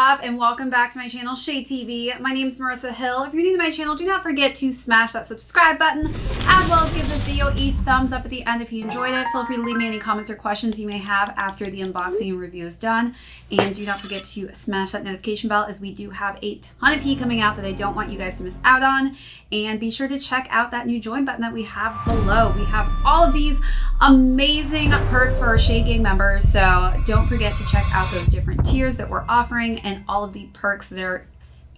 up and welcome back to my channel, ShadeTV. My name is Marissa Hill. If you're new to my channel, do not forget to smash that subscribe button, as well as give this video a thumbs up at the end if you enjoyed it. Feel free to leave me any comments or questions you may have after the unboxing and review is done. And do not forget to smash that notification bell, as we do have a ton of pee coming out that I don't want you guys to miss out on. And be sure to check out that new join button that we have below. We have all of these amazing perks for our Shade Gang members, so don't forget to check out those different tiers that we're offering and all of the perks that are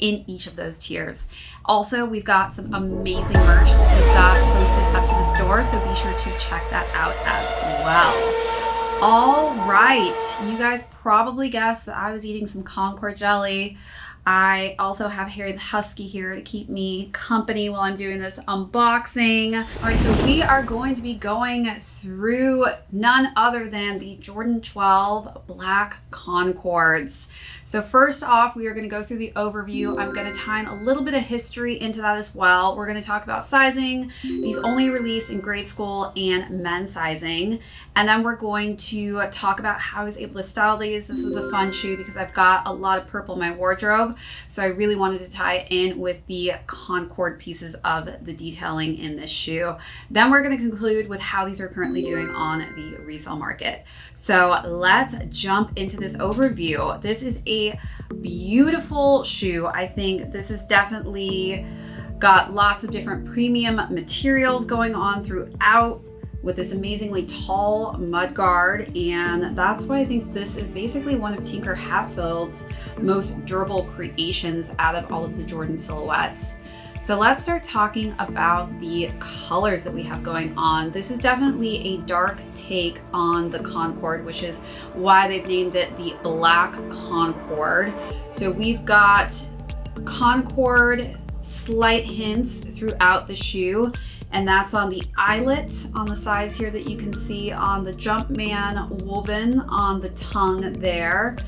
in each of those tiers. Also, we've got some amazing merch that we've got posted up to the store, so be sure to check that out as well. All right, you guys probably guessed that I was eating some Concord jelly. I also have Harry the Husky here to keep me company while I'm doing this unboxing. All right, so we are going to be going through none other than the Jordan 12 Black Concords. So first off, we are going to go through the overview. I'm going to tie in a little bit of history into that as well. We're going to talk about sizing. These only released in grade school and men's sizing. And then we're going to talk about how I was able to style these. This was a fun shoe because I've got a lot of purple in my wardrobe. So I really wanted to tie in with the Concord pieces of the detailing in this shoe. Then we're going to conclude with how these are currently doing on the resale market. So let's jump into this overview. This is a beautiful shoe. I think this is definitely got lots of different premium materials going on throughout, with this amazingly tall mud guard, and that's why I think this is basically one of Tinker Hatfield's most durable creations out of all of the Jordan silhouettes. So let's start talking about the colors that we have going on. This is definitely a dark take on the Concord, which is why they've named it the Black Concord. So we've got Concord slight hints throughout the shoe, and that's on the eyelet on the sides here that you can see on the Jumpman woven on the tongue there,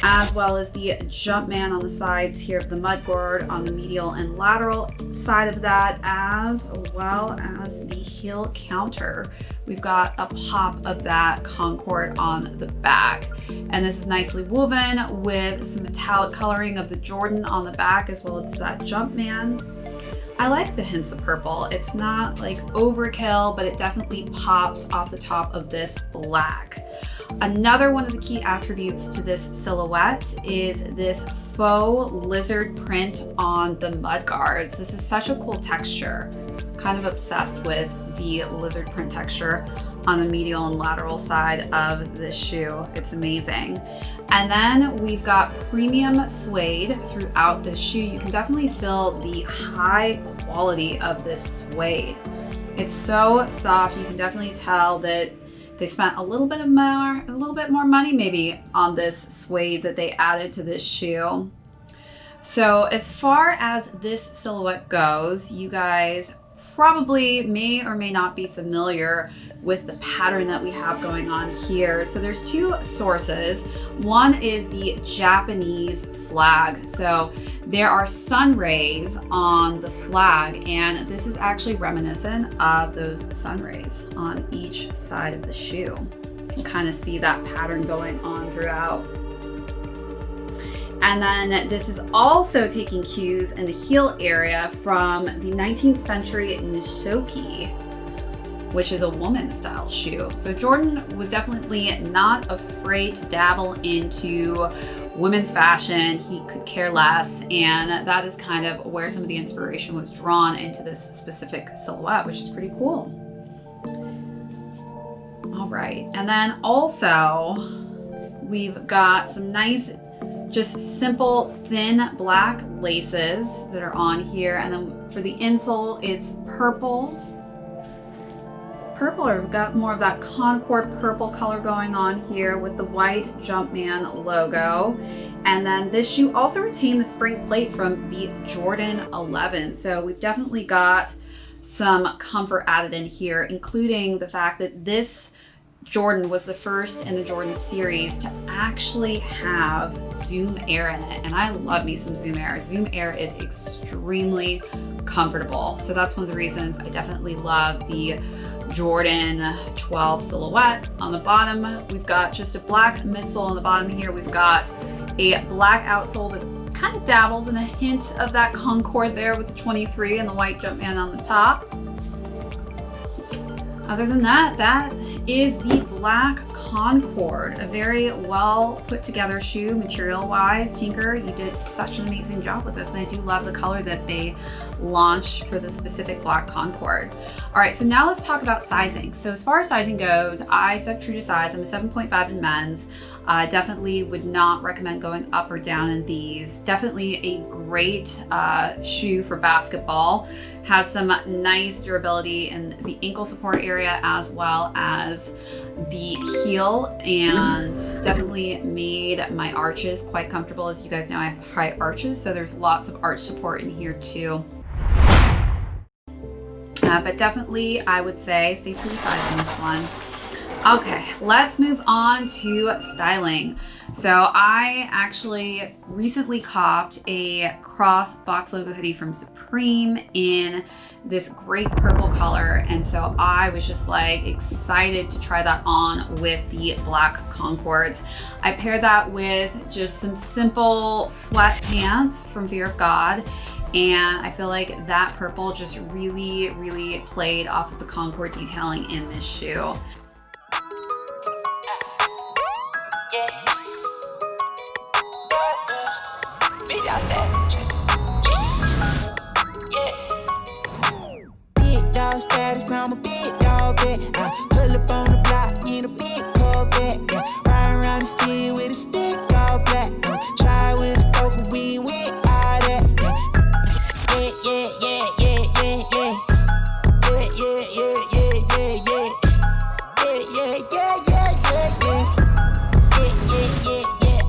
as well as the Jumpman on the sides here of the mudguard on the medial and lateral side of that, as well as the heel counter. We've got a pop of that Concord on the back. And this is nicely woven with some metallic coloring of the Jordan on the back, as well as that Jumpman. I like the hints of purple. It's not like overkill, but it definitely pops off the top of this black. Another one of the key attributes to this silhouette is this faux lizard print on the mud guards. This is such a cool texture. Kind of obsessed with the lizard print texture on the medial and lateral side of this shoe. It's amazing. And then we've got premium suede throughout this shoe. You can definitely feel the high quality of this suede. It's so soft. You can definitely tell that they spent a little bit more money maybe on this suede that they added to this shoe. So as far as this silhouette goes, you guys probably may or may not be familiar with the pattern that we have going on here. So there's two sources. One is the Japanese flag. So there are sun rays on the flag, and this is actually reminiscent of those sun rays on each side of the shoe. You can kind of see that pattern going on throughout. And then this is also taking cues in the heel area from the 19th century Nishoki, which is a woman's style shoe. So Jordan was definitely not afraid to dabble into women's fashion. He could care less, and that is kind of where some of the inspiration was drawn into this specific silhouette, which is pretty cool. All right, and then also we've got some nice, just simple thin black laces that are on here. And then for the insole, it's purple. It's purple, or we've got more of that Concord purple color going on here with the white Jumpman logo. And then this shoe also retained the spring plate from the Jordan 11. So we've definitely got some comfort added in here, including the fact that this Jordan was the first in the Jordan series to actually have Zoom Air in it. And I love me some Zoom Air. Zoom Air is extremely comfortable. So that's one of the reasons I definitely love the Jordan 12 silhouette. On the bottom, we've got just a black midsole on the bottom here. We've got a black outsole that kind of dabbles in a hint of that Concord there with the 23 and the white Jumpman on the top. Other than that, that is the Black Concord, a very well put together shoe material wise. Tinker, you did such an amazing job with this, and I do love the color that they launched for the specific Black Concord. All right, so now let's talk about sizing. So as far as sizing goes, I stuck true to size. I'm a 7.5 in men's. Definitely would not recommend going up or down in these. Definitely a great shoe for basketball. Has some nice durability in the ankle support area as well as the heel, and definitely made my arches quite comfortable. As you guys know, I have high arches, so there's lots of arch support in here too. But definitely I would say stay true to size in this one. Okay, let's move on to styling. So I actually recently copped a cross box logo hoodie from Supreme in this great purple color. And so I was just like excited to try that on with the Black Concords. I paired that with just some simple sweatpants from Fear of God. And I feel like that purple just really, really played off of the Concord detailing in this shoe. Big dog status, I'm a big dog vet. I pull up on the block in a big Corvette. Yeah. Ride around the city with a stick all black. Try with a stroke, but we ain't with all that. Yeah, yeah, yeah, yeah, yeah, yeah. Yeah, yeah, yeah, yeah, yeah, yeah. Yeah, yeah, yeah, yeah, yeah, yeah. Yeah, yeah, yeah, yeah.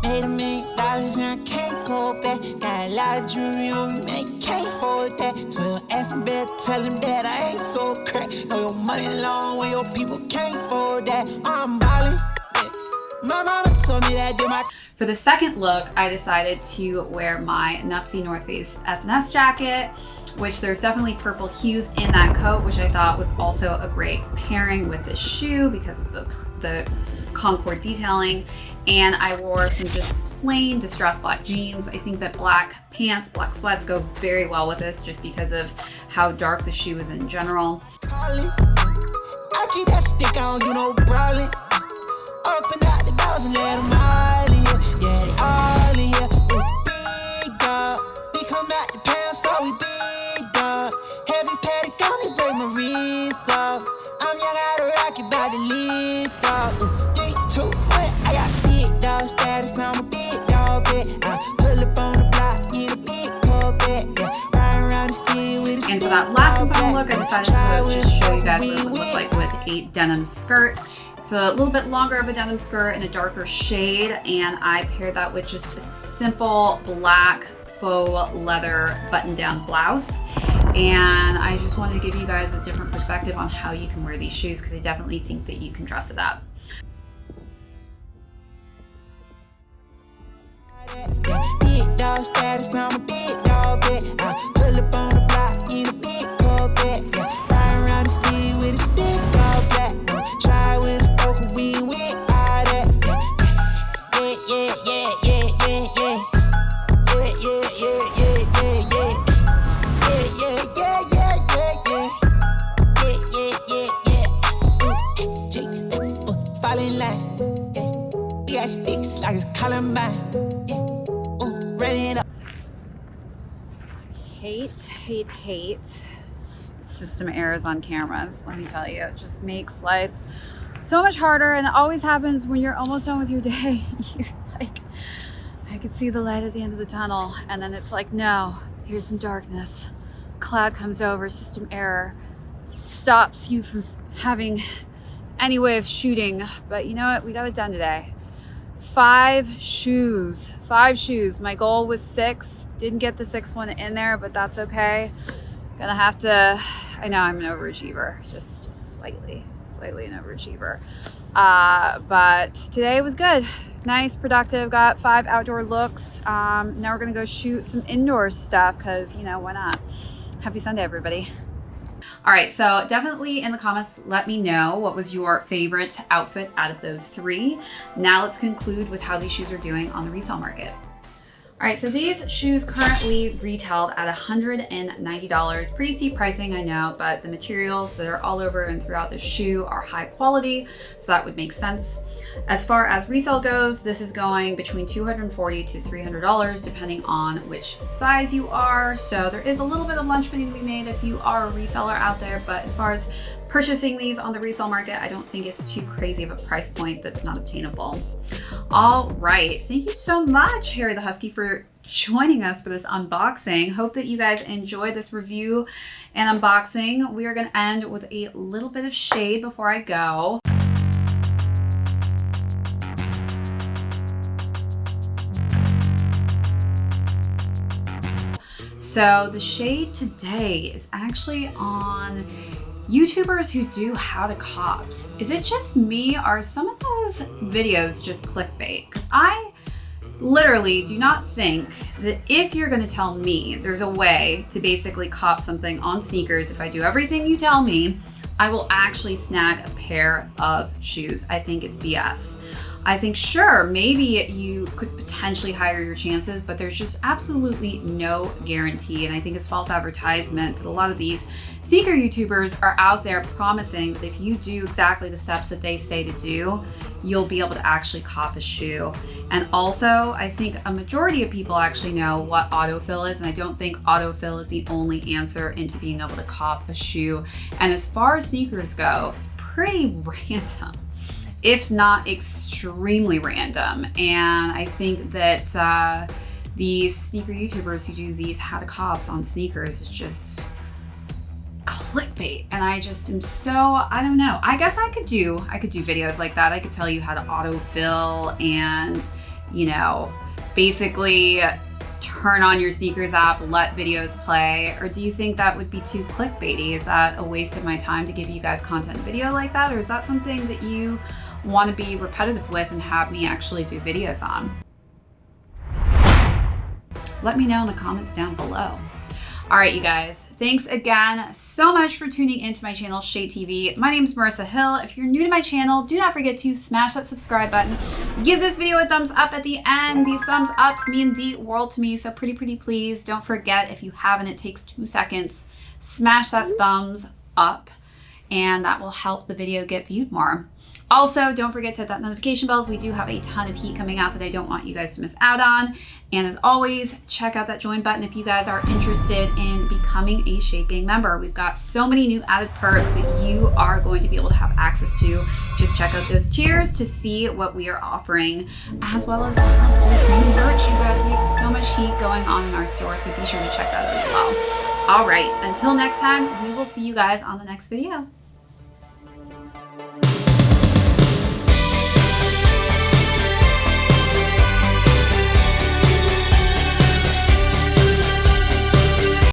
Made $1 million and I can't go back. Got a lot of jewelry on me, man, you can't hold that. 12 asking better, tell him that I ain't so crack. Know your money long when your people can't afford that. I'm ballin', yeah. My mama told me that did my. For the second look, I decided to wear my Nupsy North Face S&S jacket, which there's definitely purple hues in that coat, which I thought was also a great pairing with this shoe because of the Concord detailing. And I wore some just plain distressed black jeans. I think that black pants, black sweats go very well with this just because of how dark the shoe is in general. I keep that stick, I don't do no brawling. Open out the doors and let them all in here. Yeah, they all in here. Big dog, we come out the pants, so we big dog. Heavy patty got me break my wrist off. I'm young out of rocket by the lid, dog. 3, 2, 1, I got big dog status, I'm a big dog vet. I pull up on the block in a big Corvette. Yeah, ride around the city with a. And for that last and final look, I decided to just show you guys what it would look like with a denim skirt. It's a little bit longer of a denim skirt in a darker shade, and I paired that with just a simple black faux leather button-down blouse. And I just wanted to give you guys a different perspective on how you can wear these shoes because I definitely think that you can dress it up. Big dog status, I'm a big dog vet. I pull up on the block in a big Corvette. Yeah, ride around the city with a stick all black. Try with a stroke, but we ain't with all that. Yeah, yeah, yeah, yeah, yeah, yeah. Yeah, yeah, yeah, yeah, yeah, yeah. Yeah, yeah, yeah, yeah, yeah, yeah. Yeah, yeah, yeah, yeah. Jakes, fall in line. Yeah, we got sticks like a Columbine. Hate system errors on cameras. Let me tell you, it just makes life so much harder, and it always happens when you're almost done with your day. You're like, I could see the light at the end of the tunnel, and then it's like, no, here's some darkness. Cloud comes over, system error, stops you from having any way of shooting. But you know what? We got it done today. 5 shoes. My goal was 6. Didn't get the 6th one in there, but that's okay. Gonna have to, I know I'm an overachiever, just slightly an overachiever. But today was good. Nice, productive, got 5 outdoor looks. Now we're gonna go shoot some indoor stuff because, you know, why not? Happy Sunday, everybody. All right, so definitely in the comments, let me know what was your favorite outfit out of those three. Now let's conclude with how these shoes are doing on the resale market. All right, so these shoes currently retailed at $190. Pretty steep pricing, I know, but the materials that are all over and throughout the shoe are high quality, so that would make sense. As far as resale goes, this is going between $240 to $300 depending on which size you are. So there is a little bit of lunch money to be made if you are a reseller out there, but as far as purchasing these on the resale market, I don't think it's too crazy of a price point that's not obtainable. All right, thank you so much, Harry the Husky, for joining us for this unboxing. Hope that you guys enjoyed this review and unboxing. We are going to end with a little bit of shade before I go. So the shade today is actually on YouTubers who do how to cops. Is it just me, or are some of those videos just clickbait? Because I literally do not think that if you're going to tell me there's a way to basically cop something on sneakers, if I do everything you tell me, I will actually snag a pair of shoes. I think it's BS. I think, sure, maybe you could potentially higher your chances, but there's just absolutely no guarantee. And I think it's false advertisement that a lot of these sneaker YouTubers are out there promising that if you do exactly the steps that they say to do, you'll be able to actually cop a shoe. And also, I think a majority of people actually know what autofill is, and I don't think autofill is the only answer into being able to cop a shoe. And as far as sneakers go, it's pretty random, if not extremely random. And I think that these sneaker YouTubers who do these how to cops on sneakers is just clickbait. And I just am so, I don't know. I guess I could do videos like that. I could tell you how to autofill and, you know, basically turn on your sneakers app, let videos play. Or do you think that would be too clickbaity? Is that a waste of my time to give you guys content video like that? Or is that something that you want to be repetitive with and have me actually do videos on? Let me know in the comments down below. All right, you guys, thanks again so much for tuning into my channel, ShadeTV. My name is Marissa Hill. If you're new to my channel, do not forget to smash that subscribe button. Give this video a thumbs up at the end. These thumbs ups mean the world to me, so pretty please don't forget, if you haven't, it takes 2 seconds. Smash that thumbs up, and that will help the video get viewed more. Also, don't forget to hit that notification bells. We do have a ton of heat coming out that I don't want you guys to miss out on. And as always, check out that join button if you guys are interested in becoming a Shade Gang member. We've got so many new added perks that you are going to be able to have access to. Just check out those tiers to see what we are offering, as well as all this new merch, you guys. We have so much heat going on in our store, so be sure to check that out as well. All right, until next time, we will see you guys on the next video.